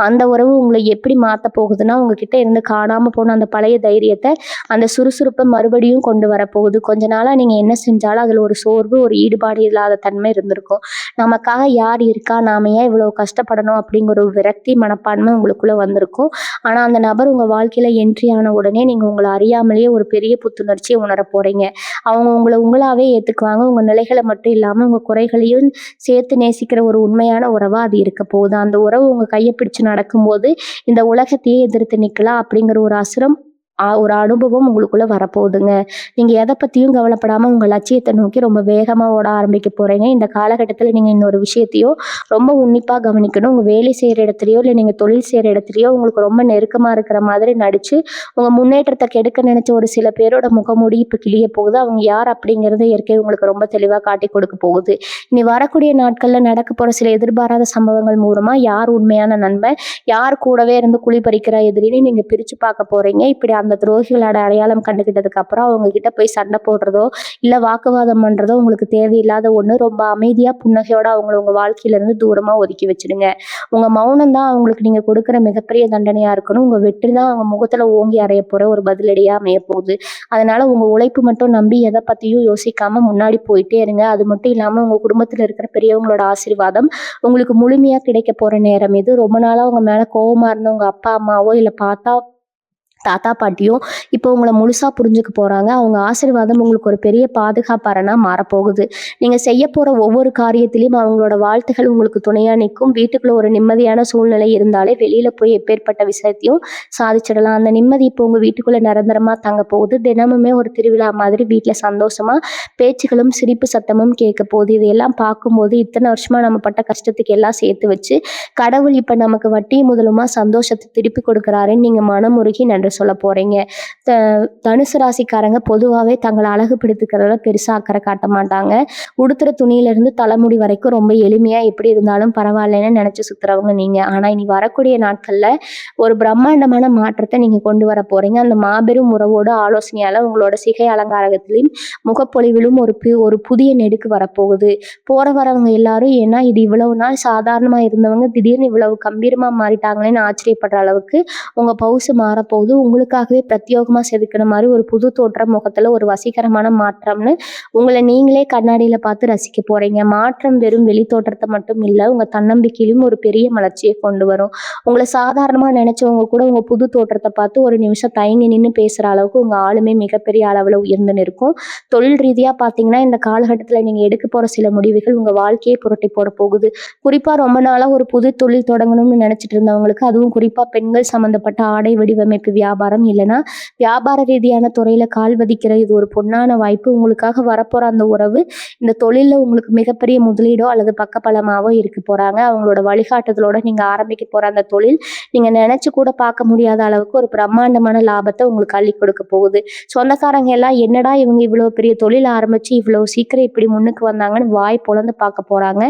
அந்த உறவு உங்களை எப்படி மாத்த போகுதுன்னா, உங்ககிட்ட இருந்து காணாம போன அந்த பழைய தைரியத்த, அந்த சுறுசுறுப்ப மறுபடியும் கொண்டு வரப்போகுது. கொஞ்ச நாளா நீங்க என்ன செஞ்சாலும் அதுல ஒரு சோர்வு, ஒரு ஈடுபாடு இல்லாத தன்மை இருந்திருக்கும். நமக்காக யார் இருக்கா? நாம ஏன் இவ்வளவு கஷ்டப்படணும்? அப்படிங்கிற ஒரு விரக்தி மனப்பான்மை உங்களுக்குள்ள வந்திருக்கும். ஆனா அந்த நபர் உங்க வாழ்க்கையில என்ட்ரி ஆன உடனே நீங்க உங்கள அறியாமலேயே ஒரு பெரிய புத்துணர்ச்சிய உணரப் போறீங்க. அவங்க உங்கள உங்களாவே ஏத்துக்குவாங்க. உங்க நிலைகள மட்டும் இல்லாம உங்க குறைகளையும் சேர்த்து நேசிக்கிற ஒரு உண்மையான உறவா அது இருக்க போகுது. அந்த உறவு உங்க கைய பிடிச்சு நடக்கும்போது, இந்த உலகத்தையே எதிர்த்து நிக்கலாம் அப்படிங்கிற ஒரு ஒரு அனுபவம் உங்களுக்குள்ள வரப்போகுதுங்க. நீங்க எத பத்தியும் கவலைப்படாம உங்க லட்சியத்த நோக்கி ரொம்ப வேகமா ஓட ஆரம்பிக்க போறீங்க. இந்த காலகட்டத்தில நீங்க இன்னொரு விஷயத்தையும் ரொம்ப உன்னிப்பா கவனிக்கணும். உங்க வேலை செய்ற இடத்துலயோ, இல்ல நீங்க தொழில் செய்ற இடத்துலயோ உங்களுக்கு ரொம்ப நெருக்கமா இருக்கிற மாதிரி நடிச்சு, உங்க முன்னேற்றத்த கெடுக்க நினைச்ச ஒரு சில பேரோட முகமூடி இப்ப கிழிய போகுது. அவங்க யார் அப்படிங்கிறத இயற்கை உங்களுக்கு ரொம்ப தெளிவா காட்டிக் கொடுக்க போகுது. இனி வரக்கூடிய நாட்கள்ல நடக்க போற சில எதிர்பாராத சம்பவங்கள் மூலமா யார் உண்மையான நண்பன், யார் கூடவே இருந்து குழி பறிக்கிற எதிரின்னு நீங்க பிரிச்சு பார்க்க போறீங்க. இப்படி அந்த துரோகிகளோட அடையாளம் கண்டுக்கிட்டதுக்கு அப்புறம் அவங்க கிட்ட போய் சண்டை போடுறதோ, இல்ல வாக்குவாதம் பண்றதோ உங்களுக்கு தேவையில்லாத ஒண்ணு. ரொம்ப அமைதியா புன்னகையோட அவங்கள உங்க வாழ்க்கையில இருந்து தூரமா ஒதுக்கி வச்சுடுங்க. உங்க மௌனம் தான் அவங்களுக்கு நீங்க கொடுக்கிற மிகப்பெரிய தண்டனையா இருக்கணும். உங்க வெற்றி தான் அவங்க முகத்துல ஓங்கி அறைய போற ஒரு பதிலடியா அமைய போகுது. அதனால உங்க உழைப்பு மட்டும் நம்பி எதை பத்தியும் யோசிக்காம முன்னாடி போயிட்டே இருங்க. அது மட்டும் இல்லாம உங்க குடும்பத்துல இருக்கிற பெரியவங்களோட ஆசீர்வாதம் உங்களுக்கு முழுமையா கிடைக்க போற நேரம் இது. ரொம்ப நாளா உங்க மேல கோவமா இருந்த உங்க அப்பா அம்மாவோ, இல்ல தாத்தா பாட்டியோ இப்போ உங்கள முழுசா புரிஞ்சுக்க போறாங்க. அவங்க ஆசீர்வாதம் உங்களுக்கு ஒரு பெரிய பாதுகாப்பு அரணா மாறப்போகுது. நீங்க செய்யப் போற ஒவ்வொரு காரியத்திலயும் அவங்களோட வாழ்த்துகள் உங்களுக்கு துணையா நிக்கும். வீட்டுக்குள்ள ஒரு நிம்மதியான சூழ்நிலை இருந்தாலே வெளியில போய் எப்பேற்பட்ட விஷயத்தையும் சாதிச்சிடலாம். அந்த நிம்மதி இப்போ உங்க வீட்டுக்குள்ள நிரந்தரமா தங்க போகுது. தினமுமே ஒரு திருவிழா மாதிரி வீட்ல சந்தோஷமா பேச்சுகளும், சிரிப்பு சத்தமும் கேட்க போகுது. இதையெல்லாம் பார்க்கும்போது இத்தனை வருஷமா நம்ம பட்ட கஷ்டத்துக்கு எல்லாம் சேர்த்து வச்சு, கடவுள் இப்ப நமக்கு வட்டியும் முதலுமா சந்தோஷத்த திருப்பி கொடுக்குறாருன்னு நீங்க மனமுருகி நன்றி சொல்லப் போறீங்க. த தனுசு ராசிக்காரங்க பொதுவாவே தங்கள அழகுபடுத்திக்கிறதுல பெருசா அக்கறை காட்ட மாட்டாங்க. உடுத்துற துணியிலிருந்து தலைமுடி வரைக்கும் ரொம்ப எளிமையா எப்படி இருந்தாலும் பரவாயில்லைன்னு நினைச்சு சுத்துறவங்க நீங்க. ஆனா இனி வரக்கூடிய நாட்கள்ல ஒரு பிரம்மாண்டமான மாற்றத்தை நீங்க கொண்டு வர போறீங்க. அந்த மாபெரும் உறவோட ஆலோசனையால உங்களோட சிகை அலங்காரத்திலும் முகப்பொலிவிலும் ஒரு புதிய நெடுக்கு வரப்போகுது. போற வரவங்க எல்லாரும் ஏன்னா இது இவ்வளவு நாள் சாதாரணமா இருந்தவங்க திடீர்னு இவ்வளவு கம்பீரமா மாறிட்டாங்களேன்னு ஆச்சரியப்படுற அளவுக்கு உங்க பவுசு மாறப்போகுது. உங்களுக்காகவே பிரத்யேகமா செதுக்கின மாதிரி ஒரு புது தோற்றம் முகத்துல ஒரு வசீகரமான மாற்றம்னு உங்களை நீங்களே கண்ணாடியில பார்த்து ரசிக்க போறீங்க. மாற்றம் வெறும் வெளி தோற்றத்தை மட்டும் இல்ல, உங்க தன்னம்பிக்கையிலும் ஒரு பெரிய மலர்ச்சியை கொண்டு வரும். உங்களை சாதாரணமா நினைச்சவங்க கூட உங்க புது தோற்றத்தை பார்த்து ஒரு நிமிஷம் தயங்கி நின்று பேசுற அளவுக்கு உங்க ஆளுமை மிகப்பெரிய அளவுல உயர்ந்து நிற்கும். தொழில் ரீதியா பாத்தீங்கன்னா இந்த காலகட்டத்துல நீங்க எடுக்க போற சில முடிவுகள் உங்க வாழ்க்கையை புரட்டி போட போகுது. குறிப்பா ரொம்ப நாளா ஒரு புது தொழில் தொடங்கணும்னு நினைச்சிட்டு இருந்தவங்களுக்கு, அதுவும் குறிப்பா பெண்கள் சம்பந்தப்பட்ட ஆடை வடிவமைப்பு வியாபாரம் இல்லைன்னா வியாபார ரீதியான துறையில கால் பதிக்கிற இது ஒரு பொன்னான வாய்ப்பு. உங்களுக்காக வரப்போற அந்த உறவு இந்த தொழில்ல உங்களுக்கு மிகப்பெரிய முதலீடோ அல்லது பக்கபலமாவோ இருக்க போறாங்க. அவங்களோட வழிகாட்டுதலோட நீங்க ஆரம்பிக்க போற அந்த தொழில் நீங்க நினைச்சு கூட பார்க்க முடியாத அளவுக்கு ஒரு பிரம்மாண்டமான லாபத்தை உங்களுக்கு அள்ளி கொடுக்க போகுது. சொந்தக்காரங்க எல்லாம் என்னடா இவங்க இவ்வளவு பெரிய தொழில் ஆரம்பிச்சு இவ்வளவு சீக்கிரம் இப்படி முன்னுக்கு வந்தாங்கன்னு வாய் பொளந்து பார்க்க போறாங்க.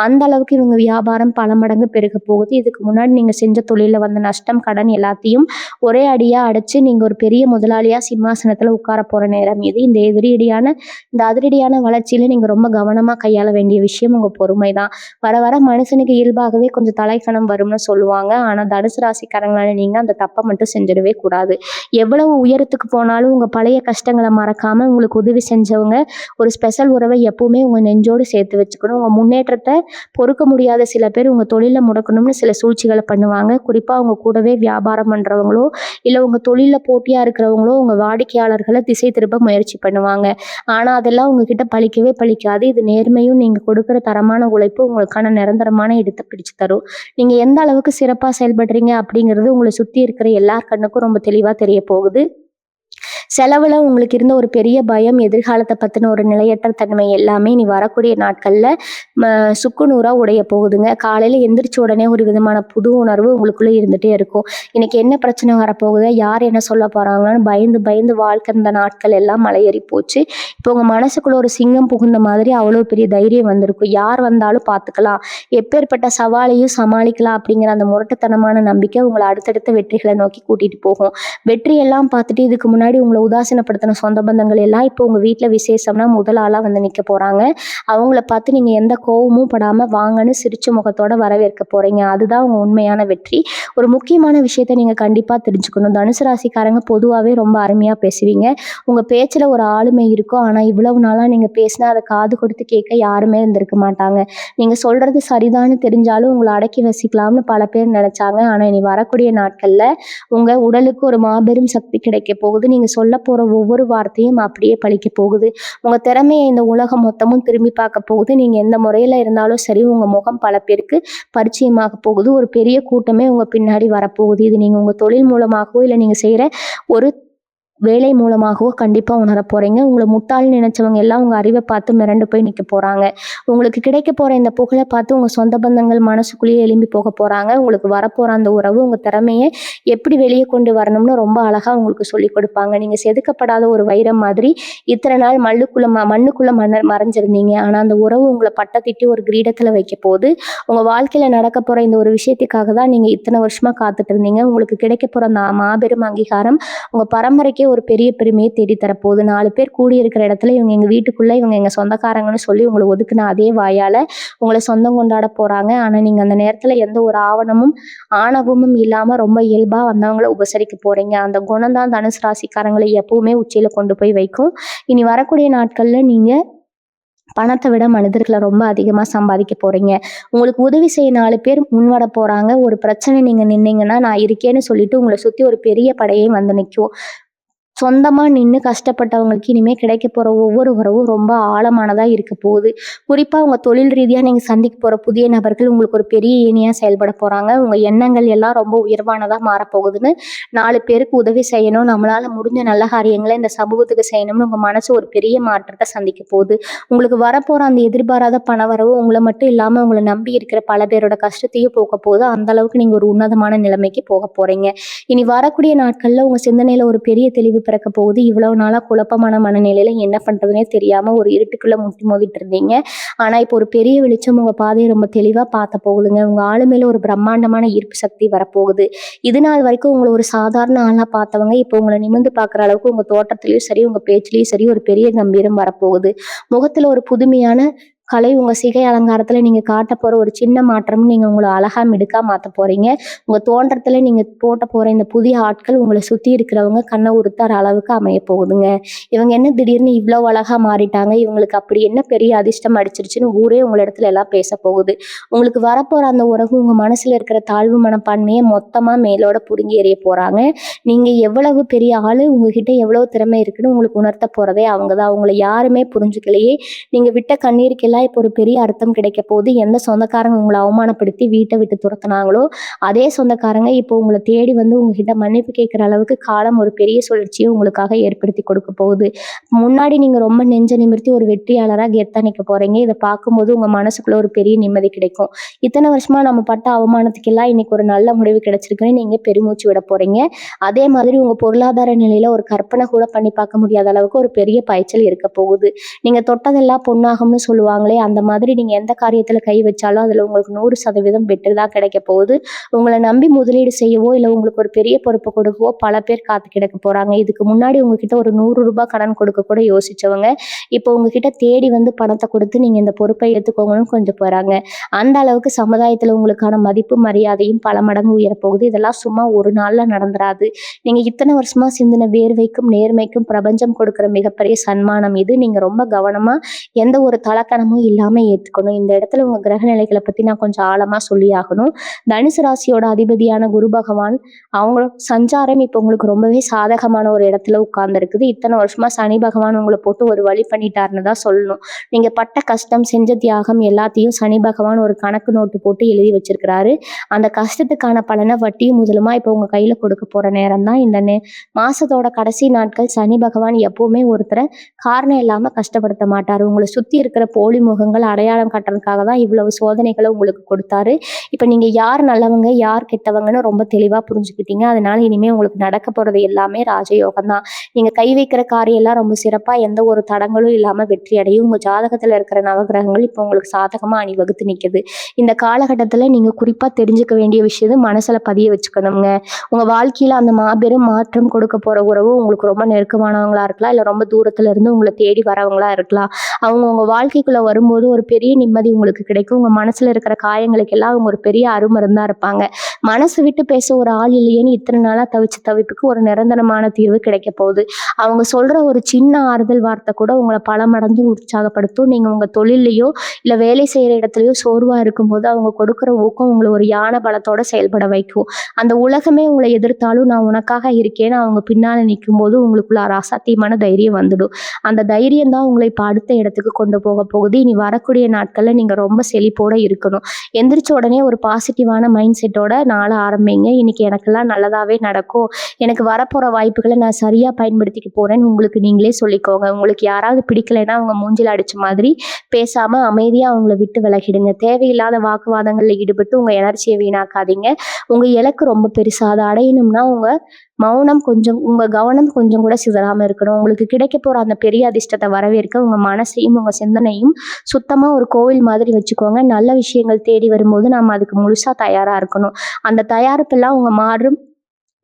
அந்த அளவுக்கு இவங்க வியாபாரம் பல மடங்கு பெருக போகுது. இதுக்கு முன்னாடி நீங்க செஞ்ச தொழில வந்த நஷ்டம், கடன் எல்லாத்தையும் ஒரே அடியா அடைச்சு நீங்க ஒரு பெரிய முதலாளியா சிம்மாசனத்துல உட்கார போற நேரம் இது. இந்த அதிரடியான வளர்ச்சியில நீங்க ரொம்ப கவனமா கையாள வேண்டிய விஷயம் உங்க பொறுமை தான். வர வர மனுஷனுக்கு இயல்பாகவே கொஞ்சம் தலைக்கணம் வரும்னு சொல்லுவாங்க. ஆனா தனுசு ராசிக்காரங்களால நீங்க அந்த தப்பை மட்டும் செஞ்சிடவே கூடாது. எவ்வளவு உயரத்துக்கு போனாலும் உங்க பழைய கஷ்டங்களை மறக்காம உங்களுக்கு உதவி செஞ்சவங்க ஒரு ஸ்பெஷல் உறவை எப்பவுமே உங்க நெஞ்சோடு சேர்த்து வச்சுக்கணும். உங்க முன்னேற்றத்தை பொறுக்க முடியாத சில பேர் உங்க தொழில முடக்கணும்னு சில சூழ்ச்சிகளை பண்ணுவாங்க. குறிப்பா உங்க கூடவே வியாபாரம் பண்றவங்களோ இல்ல உங்க தொழில போட்டியா இருக்கிறவங்களோ உங்க வாடிக்கையாளர்களை திசை திருப்ப முயற்சி பண்ணுவாங்க. ஆனா அதெல்லாம் உங்ககிட்ட பலிக்கவே பலிக்காது. இது நேர்மையும் நீங்க கொடுக்கிற தரமான உழைப்பு உங்களுக்கான நிரந்தரமான இடத்தை பிடிச்சு தரும். நீங்க எந்த அளவுக்கு சிறப்பா செயல்படுறீங்க அப்படிங்கிறது உங்களை சுத்தி இருக்கிற எல்லார் கண்ணுக்கும் ரொம்ப தெளிவா தெரிய போகுது. செலவுல உங்களுக்கு இருந்த ஒரு பெரிய பயம், எதிர்காலத்தை பத்தின ஒரு நிலையற்ற தன்மை எல்லாமே இனி வரக்கூடிய நாட்கள்ல சுக்குநூறா உடைய போகுதுங்க. காலையில எந்திரிச்ச உடனே ஒரு விதமான புது உணர்வு உங்களுக்குள்ள இருந்துட்டே இருக்கும். இன்னைக்கு என்ன பிரச்சனை வரப்போகுது, யார் என்ன சொல்ல போறாங்கன்னு பயந்து பயந்து வாழ்க்கை இந்த நாட்கள் எல்லாம் மலையேறி போச்சு. இப்போ உங்க மனசுக்குள்ள ஒரு சிங்கம் புகுந்த மாதிரி அவ்வளவு பெரிய தைரியம் வந்திருக்கும். யார் வந்தாலும் பார்த்துக்கலாம், எப்பேற்பட்ட சவாலையும் சமாளிக்கலாம் அப்படிங்கிற அந்த முரட்டுத்தனமான நம்பிக்கை உங்களை அடுத்தடுத்த வெற்றிகளை நோக்கி கூட்டிட்டு போகும். வெற்றியெல்லாம் பார்த்துட்டு இதுக்கு முன்னாடி உங்கள உதாசீனப்படுத்தின சொந்த பந்தங்கள் எல்லாம் இப்போ உங்க வீட்ல விசேஷம்னா முதல் ஆளா வந்து நிக்க போறாங்க. அவங்கள பார்த்து நீங்க எந்த கோவமும் படாம வாங்கன்னு சிரிச்ச முகத்தோட வரவேற்க போறீங்க. அதுதான் உங்க உண்மையான வெற்றி. ஒரு முக்கியமான விஷயத்த நீங்க கண்டிப்பா தெரிஞ்சுக்கணும். தனுசு ராசிக்காரங்க பொதுவாவே ரொம்ப அருமையா பேசுவீங்க. உங்க பேச்சுல ஒரு ஆளுமை இருக்கும். ஆனா இவ்வளவு நாளா நீங்க பேசினா அத காது கொடுத்து கேட்க யாருமே இருந்திருக்க மாட்டாங்க. நீங்க சொல்றது சரிதான்னு தெரிஞ்சாலும் உங்கள அடக்கி வசிக்கலாம்னு பல பேர் நினைச்சாங்க. ஆனா இனி வரக்கூடிய நாட்கள்ல உங்க உடலுக்கு ஒரு மாபெரும் சக்தி கிடைக்கப் போகுது. நீங்க சொல்லப் போற ஒவ்வொரு வார்த்தையும் அப்படியே பலிக்கப் போகுது. உங்க திறமைய இந்த உலகம் மொத்தமும் திரும்பி பார்க்க போகுது. நீங்க எந்த முறையில இருந்தாலும் சரி, உங்க முகம் பல பேருக்கு பரிச்சயமாக போகுது. ஒரு பெரிய கூட்டமே உங்க பின்னாடி வரப்போகுது. இது நீங்க உங்க தொழில் மூலமாகவோ, இல்ல நீங்க செய்யற ஒரு வேலை மூலமாகவோ கண்டிப்பா உணரப் போறீங்க. உங்கள முட்டாள்னு நினைச்சவங்க எல்லாம் உங்க அறிவ பார்த்து மிரண்டு போய் நிக்க போறாங்க. உங்களுக்கு கிடைக்கப் போற இந்த புகழ பார்த்து உங்க சொந்த பந்தங்கள் மனசுக்குள்ளேயே எழும்பி போகப் போறாங்க. உங்களுக்கு வரப்போற அந்த உறவு உங்க திறமைய எப்படி வெளிய கொண்டு வரணும்னு ரொம்ப அழகா உங்களுக்கு சொல்லிக் கொடுப்பாங்க. நீங்க செதுக்கப்படாத ஒரு வைரம் மாதிரி இத்தனை நாள் மண்ணுக்குள்ள மறைஞ்சிருந்தீங்க. ஆனா அந்த உறவு உங்கள பட்டத்திட்டு ஒரு கிரீடத்துல வைக்கப் போகுது. உங்க வாழ்க்கையில நடக்கப் போற இந்த ஒரு விஷயத்துக்காக தான் நீங்க இத்தனை வருஷமா காத்துட்டு இருந்தீங்க. உங்களுக்கு கிடைக்கப் போற அந்த மாபெரும் அங்கீகாரம் உங்க பரம்பரைக்கே ஒரு பெரிய பெருமையை தேடி தரப்போகுது. 4 பேர் கூடியிருக்கிற இடத்துல இவங்க எங்க வீட்டுக்குள்ள இவங்க எங்க சொந்தக்காரங்கன்னு சொல்லி உங்களை ஒதுக்குன அதே வாயால உங்களை சொந்தம் கொண்டாட போறாங்க. ஆனா நீங்க அந்த நேரத்துல எந்த ஒரு ஆணவமும் இல்லாம ரொம்ப இயல்பா வந்தவங்களை உபசரிக்க போறீங்க. அந்த குணம் தான் தனுசு ராசிக்காரங்களை எப்பவுமே உச்சியில கொண்டு போய் வைக்கும். இனி வரக்கூடிய நாட்கள்ல நீங்க பணத்தை விட மனிதர்களை ரொம்ப அதிகமா சம்பாதிக்க போறீங்க. உங்களுக்கு உதவி செய்ய 4 பேர் முன்வர போறாங்க. ஒரு பிரச்சனை நீங்க நின்னீங்கன்னா நான் இருக்கேன்னு சொல்லிட்டு உங்களை சுத்தி ஒரு பெரிய படையே வந்து நிற்கும். சொந்தமா நின்னு கஷ்டப்பட்டவங்களுக்கு இனிமே கிடைக்க போற ஒவ்வொரு உறவும் ரொம்ப ஆழமானதா இருக்க போகுது. குறிப்பா உங்க தொழில் ரீதியா நீங்க சந்திக்க போற புதிய நபர்கள் உங்களுக்கு ஒரு பெரிய ஏணியா செயல்பட போறாங்க. உங்க எண்ணங்கள் எல்லாம் ரொம்ப உயர்வானதா மாறப்போகுதுன்னு 4 பேருக்கு உதவி செய்யணும், நம்மளால முடிஞ்ச நல்ல காரியங்களை இந்த சமூகத்துக்கு செய்யணும்னு உங்க மனசு ஒரு பெரிய மாற்றத்தை சந்திக்க போகுது. உங்களுக்கு வரப்போற அந்த எதிர்பாராத பணவரவு உங்களை மட்டும் இல்லாம உங்களை நம்பி இருக்கிற பல பேரோட கஷ்டத்தையும் போக்க போகுது. அந்த அளவுக்கு நீங்க ஒரு உன்னதமான நிலைமைக்கு போக போறீங்க. இனி வரக்கூடிய நாட்கள்ல உங்க சிந்தனையில ஒரு பெரிய தெளிவு பிறக்க போகுது. இவ்வளவு நாளா குழப்பமான மனநிலையில என்ன பண்றதுனே தெரியாம ஒரு இருட்டுக்குள்ள முட்டி மோதிட்டு இருந்தீங்க. ஆனா இப்போ ஒரு பெரிய வெளிச்சம் உங்க பாதையை ரொம்ப தெளிவா பார்த்த போகுதுங்க. உங்க ஆளுமையில ஒரு பிரம்மாண்டமான ஈர்ப்பு சக்தி வரப்போகுது. இது நாள் வரைக்கும் உங்களை ஒரு சாதாரண ஆளா பார்த்தவங்க இப்போ உங்களை நிமிர்ந்து பார்க்குற அளவுக்கு உங்க தோற்றத்திலயும் சரி, உங்க பேச்சிலையும் சரி ஒரு பெரிய கம்பீரம் வரப்போகுது. முகத்துல ஒரு புதுமையான கலை உங்க சிகை அலங்காரத்துல நீங்க காட்ட போற ஒரு சின்ன மாற்றம் நீங்க உங்களை அழகா மிடுக்கா மாத்த போறீங்க. உங்க தோற்றத்துல நீங்க போட்ட போற இந்த புதிய ஆட்கள் உங்களை சுத்தி இருக்கிறவங்க கண்ணை உறுத்தார அளவுக்கு அமைய போகுதுங்க. இவங்க என்ன திடீர்னு இவ்வளவு அழகா மாறிட்டாங்க, இவங்களுக்கு அப்படி என்ன பெரிய அதிர்ஷ்டம் அடிச்சிருச்சுன்னு ஊரே உங்க இடத்துல எல்லாம் பேச போகுது. உங்களுக்கு வரப்போற அந்த உறவு உங்க மனசுல இருக்கிற தாழ்வு மனப்பான்மையை மொத்தமா மேலோட புடுங்கி எறிய போறாங்க. நீங்க எவ்வளவு பெரிய ஆளு, உங்ககிட்ட எவ்வளவு திறமை இருக்குன்னு உங்களுக்கு உணர்த்த போறதே அவங்கதான். உங்களை யாருமே புரிஞ்சுக்கலையே. நீங்க விட்ட கண்ணீருக்கெல்லாம் இப்போ ஒரு பெரிய அர்த்தம் கிடைக்க போகுது. எந்த சொந்தக்காரங்க உங்களை அவமானப்படுத்தி வீட்டை விட்டு துரத்துனாங்களோ அதே சொந்தக்காரங்க இப்போ உங்களை தேடி வந்து உங்ககிட்ட மன்னிப்பு கேட்கிற அளவுக்கு காலம் ஒரு பெரிய சுழற்சியை உங்களுக்காக ஏற்படுத்தி கொடுக்க போகுது. முன்னாடி நீங்க ரொம்ப நெஞ்ச நிமிர்த்தி ஒரு வெற்றியாளராக கெத்தா நிக்க போறீங்க. இதை பார்க்கும்போது உங்க மனசுக்குள்ள ஒரு பெரிய நிம்மதி கிடைக்கும். இத்தனை வருஷமா நம்ம பட்ட அவமானத்துக்கெல்லாம் இன்னைக்கு ஒரு நல்ல முடிவு கிடைச்சிருக்குன்னு நீங்க பெருமூச்சு விட போறீங்க. அதே மாதிரி உங்க பொருளாதார நிலையில ஒரு கற்பனை கூட பண்ணி பார்க்க முடியாத அளவுக்கு ஒரு பெரிய பாய்ச்சல் இருக்க போகுது. நீங்க தொட்டதெல்லாம் பொன்னாகும்னு சொல்லுவாங்களே, அந்த மாதிரி நீங்க எந்த காரியத்துல கை வச்சாலும் அதுல உங்களுக்கு 100% வெற்றி தான் கிடைக்க போகுது. உங்களை நம்பி முதலீடு செய்யவோ இல்ல உங்களுக்கு ஒரு பெரிய பொறுப்பு கொடுக்கவோ பல பேர் காத்து கிடக்க போறாங்க. இதுக்கு முன்னாடி உங்ககிட்ட ஒரு 100 ரூபாய் கடன் கொடுக்க கூட யோசிச்சவங்க இப்போ உங்ககிட்ட தேடி வந்து பணத்தை கொடுத்து நீங்க இந்த பொறுப்பை எடுத்துக்கோங்கன்னு கொஞ்சம் போறாங்க. அந்த அளவுக்கு சமுதாயத்துல உங்களுக்கான மதிப்பு மரியாதையும் பல மடங்கு உயரப்போகுது. இதெல்லாம் சும்மா ஒரு நாள்ல நடந்துராது. நீங்க இத்தனை வருஷமா சிந்தின வேர்வைக்கும் நேர்மைக்கும் பிரபஞ்சம் கொடுக்கிற மிகப்பெரிய சன்மானம் இது. நீங்க ரொம்ப கவனமா எந்த ஒரு தலக்கணமும் இல்லாம ஏத்துக்கணும். இந்த இடத்துல உங்க கிரக நிலைகளை பத்தி நான் கொஞ்சம் ஆழமா சொல்லி ஆகணும். தனுசு ராசியோட அதிபதியான குரு பகவான் அவங்களோட சஞ்சாரம் இப்போ உங்களுக்கு ரொம்பவே சாதகமான ஒரு இடத்துல உட்கார்ந்து இருக்குது. இத்தனை வருஷமா சனி பகவான் உங்களை போட்டு ஒரு வழி பண்ணிட்டாருன்னு தான் சொல்லணும். நீங்க பட்ட கஷ்டம், செஞ்ச தியாகம் எல்லாத்தையும் சனி பகவான் ஒரு கணக்கு நோட்டு போட்டு எழுதி வச்சிருக்கிறாரு. அந்த கஷ்டத்துக்கான பலனை வட்டியும் முதலுமா இப்போ உங்க கையில கொடுக்க போற நேரம் தான் இந்த மாசத்தோட கடைசி நாட்கள். சனி பகவான் எப்பவுமே ஒருத்தரை காரணம் இல்லாம கஷ்டப்படுத்த மாட்டாரு. உங்களை சுத்தி இருக்கிற போலி மறைமுகங்கள் அடையாளம் காட்டுறதுக்காக தான் இவ்வளவு சோதனைகளை உங்களுக்கு கொடுத்தாரு. இப்போ நீங்கள் யார் நல்லவங்க யார் கெட்டவங்கன்னு ரொம்ப தெளிவாக புரிஞ்சுக்கிட்டீங்க. அதனால இனிமேல் உங்களுக்கு நடக்க போகிறது எல்லாமே ராஜயோகம் தான். நீங்கள் கை வைக்கிற காரியம் எல்லாம் ரொம்ப சிறப்பாக எந்த ஒரு தடங்களும் இல்லாமல் வெற்றி அடையும். உங்கள் ஜாதகத்தில் இருக்கிற நவகிரகங்கள் இப்போ உங்களுக்கு சாதகமாக அணிவகுத்து நிற்குது. இந்த காலகட்டத்தில் நீங்கள் குறிப்பாக தெரிஞ்சுக்க வேண்டிய விஷயம் மனசில் பதிய வச்சுக்கணுங்க. உங்கள் வாழ்க்கையில் அந்த மாபெரும் மாற்றம் கொடுக்க போகிற உறவு உங்களுக்கு ரொம்ப நெருக்கமானவங்களா இருக்கலாம், இல்லை ரொம்ப தூரத்துல இருந்து உங்களை தேடி வரவங்களா இருக்கலாம். அவங்க உங்கள் வாழ்க்கைக்குள்ளே வரும்போது ஒரு பெரிய நிம்மதி உங்களுக்கு கிடைக்கும். உங்கள் மனசில் இருக்கிற காயங்களுக்கெல்லாம் அவங்க ஒரு பெரிய அருமருந்தாக இருப்பாங்க. மனசு விட்டு பேச ஒரு ஆள் இல்லையேன்னு இத்தனை நாளாக தவிச்ச தவிப்புக்கு ஒரு நிரந்தரமான தீர்வு கிடைக்க போகுது. அவங்க சொல்கிற ஒரு சின்ன ஆறுதல் வார்த்தை கூட உங்களை பல மடங்கு உற்சாகப்படுத்தும். நீங்கள் உங்கள் தொழிலையோ இல்லை வேலை செய்கிற இடத்துலையோ சோர்வாக இருக்கும்போது அவங்க கொடுக்குற ஊக்கம் உங்களை ஒரு யானை பலத்தோட செயல்பட வைக்கும். அந்த உலகமே உங்களை எதிர்த்தாலும் நான் உனக்காக இருக்கேன்னு அவங்க பின்னால் நிற்கும் போது உங்களுக்குள்ள அசாத்தியமான தைரியம் வந்துடும். அந்த தைரியம் தான் உங்களை இப்போ அடுத்த இடத்துக்கு கொண்டு போக போகுது. இனி வரக்கூடிய நாட்களில் நீங்கள் ரொம்ப செழிப்போடு இருக்கணும். எந்திரிச்ச உடனே ஒரு பாசிட்டிவான மைண்ட் செட்டோட நாளை ஆரம்பிங்க. இன்னைக்கு எனக்கெல்லாம் நல்லதாகவே நடக்கும், எனக்கு வரப்போகிற வாய்ப்புகளை நான் சரியாக பயன்படுத்திக்க போகிறேன்னு உங்களுக்கு நீங்களே சொல்லிக்கோங்க. உங்களுக்கு யாராவது பிடிக்கலைன்னா அவங்க மூஞ்சில் அடித்த மாதிரி பேசாமல் அமைதியாக அவங்கள விட்டு விலகிடுங்க. தேவையில்லாத வாக்குவாதங்களில் ஈடுபட்டு உங்கள் எனர்ஜியை வீணாக்காதீங்க. உங்கள் இலக்கு ரொம்ப பெருசாக அதை அடையணும்னா உங்கள் கவனம் கொஞ்சம் கூட சிதறாமல் இருக்கணும். உங்களுக்கு கிடைக்க போகிற அந்த பெரிய அதிர்ஷ்டத்தை வரவேற்க உங்கள் மனசையும் உங்கள் சிந்தனையும் சுத்தமாக ஒரு கோவில் மாதிரி வச்சுக்கோங்க. நல்ல விஷயங்கள் தேடி வரும்போது நம்ம அதுக்கு முழுசாக தயாராக இருக்கணும். அந்த தயாரிப்பெல்லாம் உங்கள் மாறும்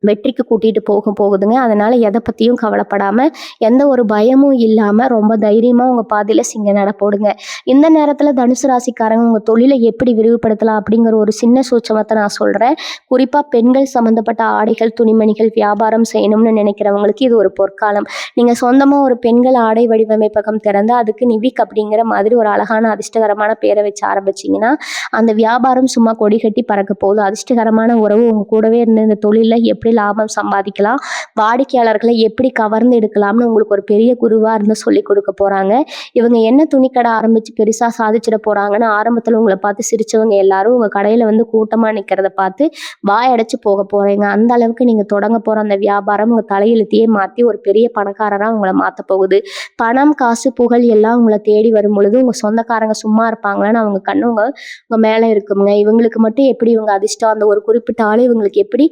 வெற்றிக்கு கூட்டிகிட்டு போகுதுங்க. அதனால் எதை பற்றியும் கவலைப்படாமல் எந்த ஒரு பயமும் இல்லாமல் ரொம்ப தைரியமாக உங்கள் பாதையில் சிங்க நடப்போடுங்க. இந்த நேரத்தில் தனுசு ராசிக்காரங்க உங்கள் தொழிலை எப்படி விரிவுபடுத்தலாம் அப்படிங்கிற ஒரு சின்ன சூட்சமத்தை நான் சொல்கிறேன். குறிப்பாக பெண்கள் சம்மந்தப்பட்ட ஆடைகள் துணிமணிகள் வியாபாரம் செய்யணும்னு நினைக்கிறவங்களுக்கு இது ஒரு பொற்காலம். நீங்கள் சொந்தமாக ஒரு பெண்கள் ஆடை வடிவமைப்பகம் திறந்து அதுக்கு நிவிக் அப்படிங்கிற மாதிரி ஒரு அழகான அதிர்ஷ்டகரமான பேரை வச்சு ஆரம்பிச்சிங்கன்னா அந்த வியாபாரம் சும்மா கொடி கட்டி பறக்க போகுது. அதிர்ஷ்டகரமான உறவு உங்கள் கூடவே இருந்து இந்த தொழிலில் எப்படி லாபம் சம்பாதிக்கலாம், வாடிக்கையாளர்களை எப்படி கவர்ந்து எடுக்கலாம்னு உங்களுக்கு ஒரு பெரிய குருவாக இருந்து சொல்லி கொடுக்க போகிறாங்க. இவங்க என்ன துணிக்கடை ஆரம்பித்து பெருசாக சாதிச்சிட போகிறாங்கன்னு ஆரம்பத்தில் உங்களை பார்த்து சிரித்தவங்க எல்லாரும் உங்கள் கடையில் வந்து கூட்டமாக நிற்கிறத பார்த்து வாயடைச்சு போக போகிறீங்க. அந்த அளவுக்கு நீங்கள் தொடங்க போகிற அந்த வியாபாரம் உங்கள் தலையெழுத்தையே மாற்றி ஒரு பெரிய பணக்காரராக உங்களை மாற்ற போகுது. பணம் காசு புகழ் எல்லாம் உங்களை தேடி வரும் பொழுது உங்கள் சொந்தக்காரங்க சும்மா இருப்பாங்களான்னு அவங்க கண்ணு உங்கள் மேலே இருக்குங்க. இவங்களுக்கு மட்டும் எப்படி இவங்க அதிர்ஷ்டம் அந்த ஒரு குறிப்பிட்ட ஆள் இவங்களுக்கு எப்படி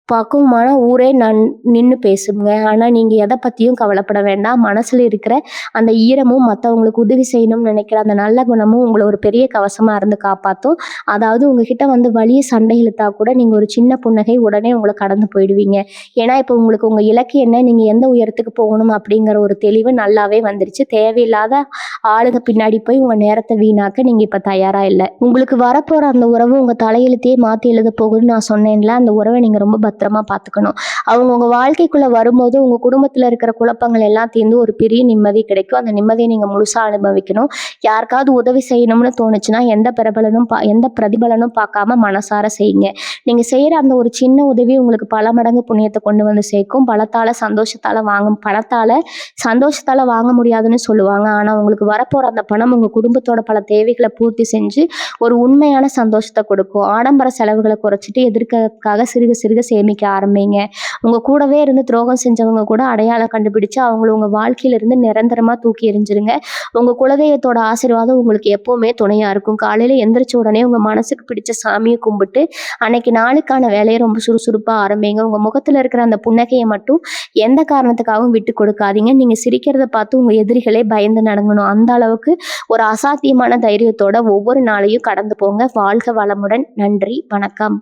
பக்குவமான ஊரே நின்று பேசுங்க. ஆனால் நீங்கள் எதை பற்றியும் கவலைப்பட வேண்டாம். மனசில் இருக்கிற அந்த ஈரமும் மற்றவங்களுக்கு உதவி செய்யணும்னு நினைக்கிற அந்த நல்ல குணமும் உங்களை ஒரு பெரிய கவசமாக இருந்து காப்பாற்றும். அதாவது உங்ககிட்ட வந்து வலிய சண்டை இழுத்தா கூட நீங்கள் ஒரு சின்ன புன்னகை உடனே உங்களை கடந்து போயிடுவீங்க. ஏன்னா இப்போ உங்களுக்கு உங்கள் இலக்கு என்ன, நீங்கள் எந்த உயரத்துக்கு போகணும் அப்படிங்கிற ஒரு தெளிவு நல்லாவே வந்துருச்சு. தேவையில்லாத ஆளுங்க பின்னாடி போய் உங்கள் நேரத்தை வீணாக்க நீங்கள் இப்போ தயாராக இல்லை. உங்களுக்கு வரப்போகிற அந்த உறவு உங்கள் தலையெழுத்தையே மாற்றி எழுத போகுதுன்னு நான் சொன்னேன்ல, அந்த உறவை நீங்கள் ரொம்ப பத்திரமா பார்த்துக்கணும். அவங்க உங்கள் வாழ்க்கைக்குள்ளே வரும்போது உங்கள் குடும்பத்தில் இருக்கிற குழப்பங்கள் எல்லாம் தீர்ந்து ஒரு பெரிய நிம்மதி கிடைக்கும். அந்த நிம்மதியை நீங்கள் முழுசாக அனுபவிக்கணும். யாருக்காவது உதவி செய்யணும்னு தோணுச்சுன்னா எந்த பிரதிபலனும் பார்க்காம மனசார செய்யுங்க. நீங்கள் செய்கிற அந்த ஒரு சின்ன உதவி உங்களுக்கு பல மடங்கு புண்ணியத்தை கொண்டு வந்து சேர்க்கும். பணத்தால் சந்தோஷத்தால் வாங்க முடியாதுன்னு சொல்லுவாங்க. ஆனால் உங்களுக்கு வரப்போகிற அந்த பணம் உங்கள் குடும்பத்தோட பல தேவைகளை பூர்த்தி செஞ்சு ஒரு உண்மையான சந்தோஷத்தை கொடுக்கும். ஆடம்பர செலவுகளை குறைச்சிட்டு எதிர்க்கிறதுக்காக சிறுக சிறுக சேமிக்க ஆரம்பிங்க. உங்கள் கூடவே இருந்து துரோகம் செஞ்சவங்க கூட அடையாளம் கண்டுபிடிச்சு அவங்கள உங்கள் வாழ்க்கையிலிருந்து நிரந்தரமாக தூக்கி எறிஞ்சிருங்க. உங்கள் குலதெய்வத்தோட ஆசீர்வாதம் உங்களுக்கு எப்போவுமே துணையாக இருக்கும். காலையில் எந்திரிச்ச உடனே உங்கள் மனசுக்கு பிடிச்ச சாமியை கும்பிட்டு அன்னைக்கு நாளுக்கான வேலையை ரொம்ப சுறுசுறுப்பாக ஆரம்பிங்க. உங்கள் முகத்தில் இருக்கிற அந்த புன்னகையை மட்டும் எந்த காரணத்துக்காகவும் விட்டு கொடுக்காதீங்க. நீங்கள் சிரிக்கிறத பார்த்து உங்கள் எதிரிகளே பயந்து நடங்கணும். அந்த அளவுக்கு ஒரு அசாத்தியமான தைரியத்தோட ஒவ்வொரு நாளையும் கடந்து போங்க. வாழ்க வளமுடன். நன்றி, வணக்கம்.